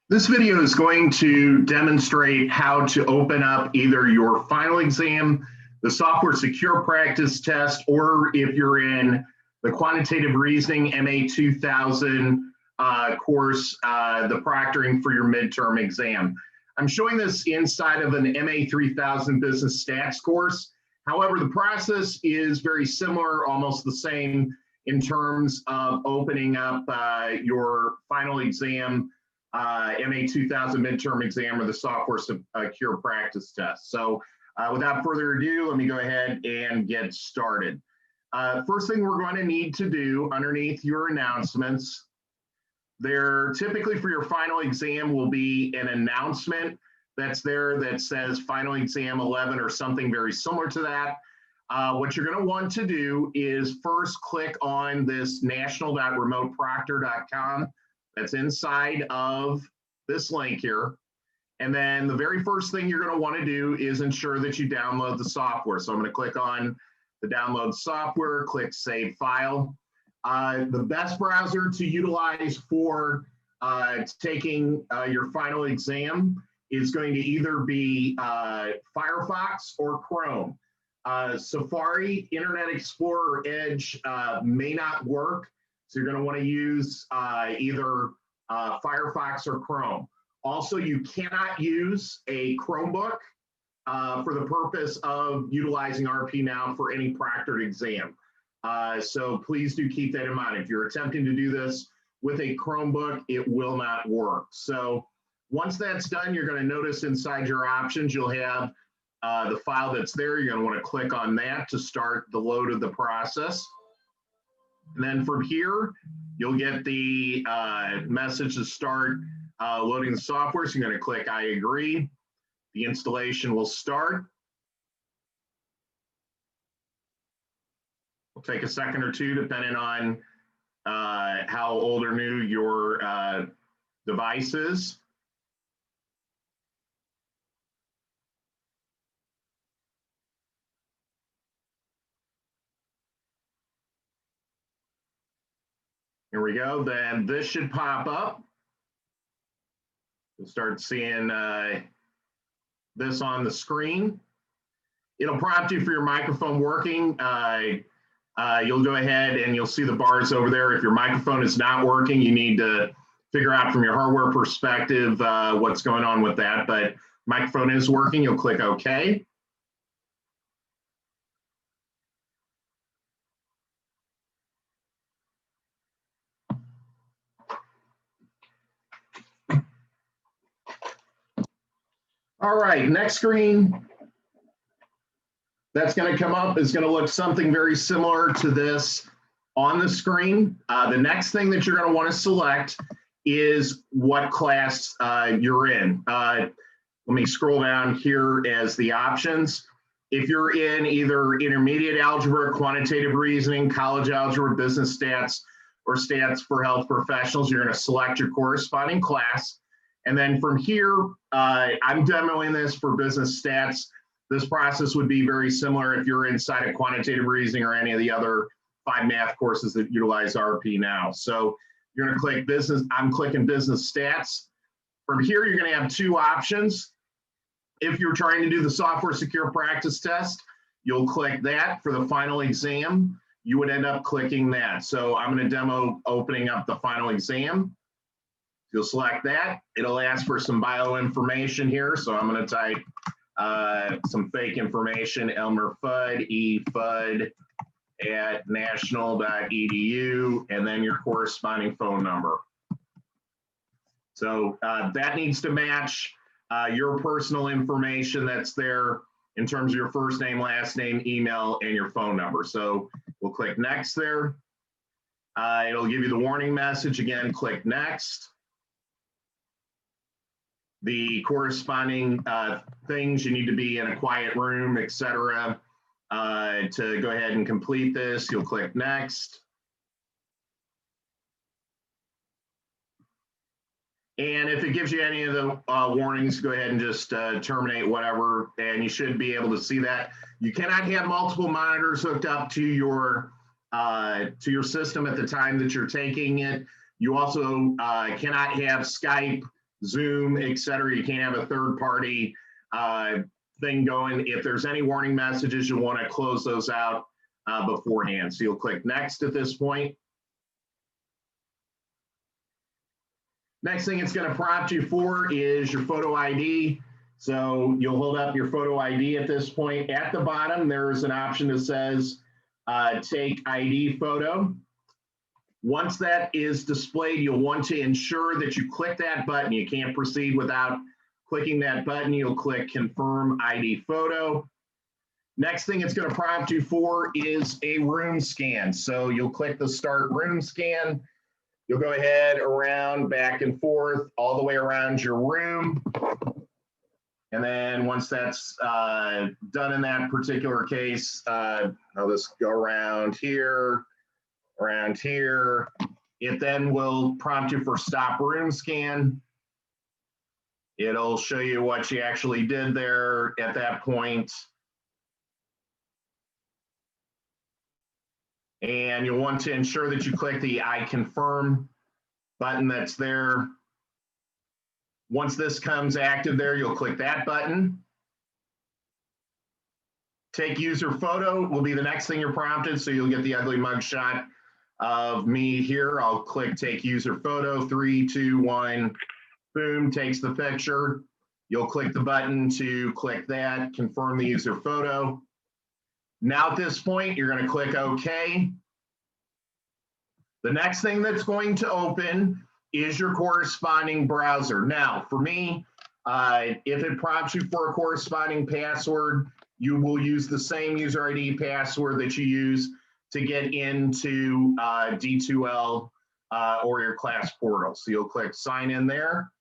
This video is going to demonstrate how to open up either your final exam, the software secure practice test, or if you're in the quantitative reasoning MA 2000 course, the proctoring for your midterm exam. I'm showing this inside of an MA 3000 business stats course. However, the process is very similar, almost the same in terms of opening up your final exam, MA 2000 midterm exam, or the software secure practice test. So without further ado, let me go ahead and get started. First thing we're going to need to do underneath your announcements, there typically for your final exam will be an announcement that's there that says final exam 11 or something very similar to that. What you're going to want to do is first click on this national.remoteproctor.com that's inside of this link here. And then the very first thing you're going to want to do is ensure that you download the software. So I'm going to click on the download software, click save file. The best browser to utilize for taking your final exam is going to either be Firefox or Chrome. Safari, Internet Explorer, or Edge may not work. So you're going to want to use either Firefox or Chrome. Also, you cannot use a Chromebook for the purpose of utilizing RPNOW for any proctored exam. So please do keep that in mind. If you're attempting to do this with a Chromebook, it will not work. So once that's done, you're going to notice inside your options, you'll have the file that's there. You're going to want to click on that to start the load of the process. And then from here, you'll get the message to start loading the software. So you're going to click I agree. The installation will start. It'll take a second or two depending on how old or new your device is. Here we go. Then this should pop up. You'll start seeing this on the screen. It'll prompt you for your microphone working. You'll go ahead and you'll see the bars over there. If your microphone is not working, you need to figure out from your hardware perspective what's going on with that. But microphone is working. You'll click OK. All right, next screen that's going to come up is going to look something very similar to this on the screen. The next thing that you're going to want to select is what class you're in. Let me scroll down here as the options. If you're in either intermediate algebra, quantitative reasoning, college algebra, business stats, or stats for health professionals, you're going to select your corresponding class. And then from here, I'm demoing this for business stats. This process would be very similar if you're inside of quantitative reasoning or any of the other 5 math courses that utilize RPNOW. So you're going to click business. I'm clicking business stats. From here, you're going to have 2 options. If you're trying to do the software secure practice test, you'll click that. For the final exam, you would end up clicking that. So I'm going to demo opening up the final exam. You'll select that. It'll ask for some bio information here. So I'm going to type some fake information, Elmer Fudd, eFudd at national.edu, and then your corresponding phone number. So that needs to match your personal information that's there in terms of your first name, last name, email, and your phone number. So we'll click next there. It'll give you the warning message. Again, click next. The corresponding things, you need to be in a quiet room, etc. To go ahead and complete this. You'll click next. And if it gives you any of the warnings, go ahead and just terminate whatever, and you should be able to see that. You cannot have multiple monitors hooked up to your system at the time that you're taking it. You also cannot have Skype Zoom, etc. You can't have a third party thing going. If there's any warning messages, you'll want to close those out beforehand. So you'll click next at this point. Next thing it's going to prompt you for is your photo ID. So you'll hold up your photo ID at this point. At the bottom, there's an option that says take ID photo. Once that is displayed, you'll want to ensure that you click that button. You can't proceed without clicking that button. You'll click confirm ID photo. Next thing it's going to prompt you for is a room scan. So you'll click the start room scan. You'll go ahead around, back and forth, all the way around your room. And then once that's done in that particular case, I'll just go around here. It then will prompt you for stop room scan. It'll show you what you actually did there at that point. And you'll want to ensure that you click the I confirm button that's there. Once this comes active there, you'll click that button. Take user photo will be the next thing you're prompted, so you'll get the ugly mug shot of me here. I'll click take user photo, 3, 2, 1, boom, takes the picture. You'll click the button to click that, confirm the user photo. Now at this point, you're going to click OK. The next thing that's going to open is your corresponding browser. Now, for me, if it prompts you for a corresponding password, you will use the same user ID password that you use to get into D2L or your class portal. So you'll click sign in there.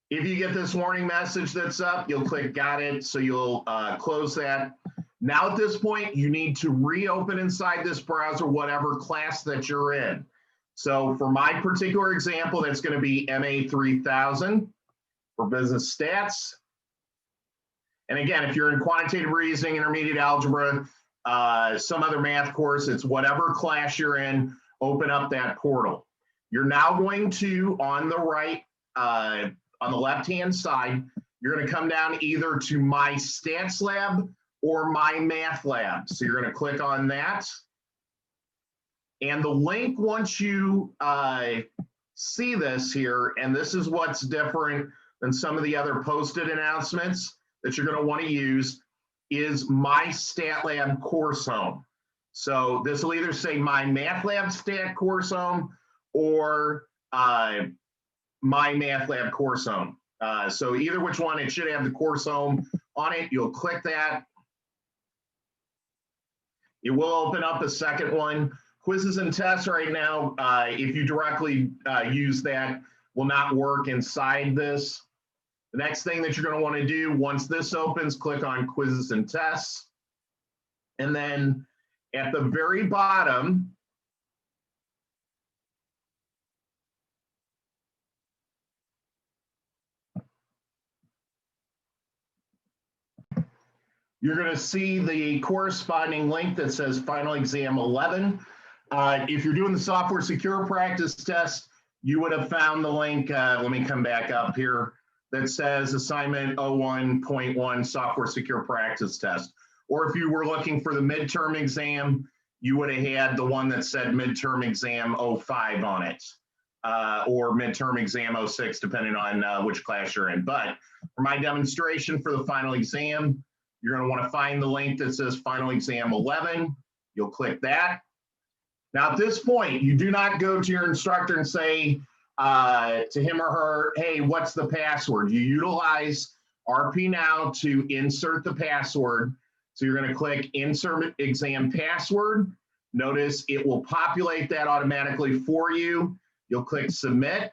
If you get this warning message that's up, you'll click got it. So you'll close that. Now at this point, you need to reopen inside this browser whatever class that you're in. So for my particular example, that's going to be MA 3000 for business stats. And again, if you're in quantitative reasoning, intermediate algebra, some other math course, it's whatever class you're in, open up that portal. You're now going to, on the right, on the left-hand side, you're going to come down either to My Stats Lab or My Math Lab. So you're going to click on that. And the link, once you see this here, and this is what's different than some of the other posted announcements that you're going to want to use, is My Stat Lab Course Home. So this will either say My Math Lab Stat Course Home or My Math Lab Course Home. So either which one, it should have the Course Home on it. You'll click that. It will open up a second one. Quizzes and tests right now, if you directly use that, will not work inside this. The next thing that you're going to want to do once this opens, click on quizzes and tests. And then at the very bottom, you're going to see the corresponding link that says Final Exam 11. If you're doing the Software Secure Practice Test, you would have found the link, let me come back up here, that says Assignment 01.1 Software Secure Practice Test. Or if you were looking for the midterm exam, you would have had the one that said Midterm Exam 05 on it, or Midterm Exam 06, depending on which class you're in. But for my demonstration for the final exam, you're going to want to find the link that says Final Exam 11. You'll click that. Now, at this point, you do not go to your instructor and say to him or her, hey, what's the password? You utilize RPNOW to insert the password. So you're going to click Insert Exam Password. Notice it will populate that automatically for you. You'll click Submit.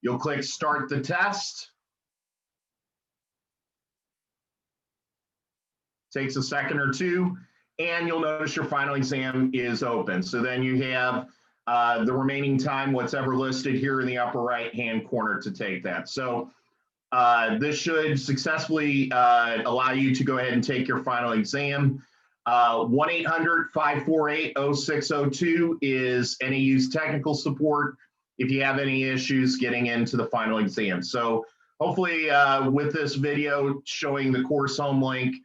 You'll click Start the Test. Takes a second or two, and you'll notice your final exam is open. So then you have the remaining time, what's ever listed here in the upper right-hand corner to take that. So this should successfully allow you to go ahead and take your final exam. 1-800-548-0602 is NAU's technical support. if you have any issues getting into the final exam. So hopefully with this video showing the course home link,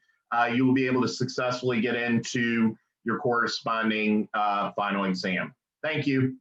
you will be able to successfully get into your corresponding final exam. Thank you.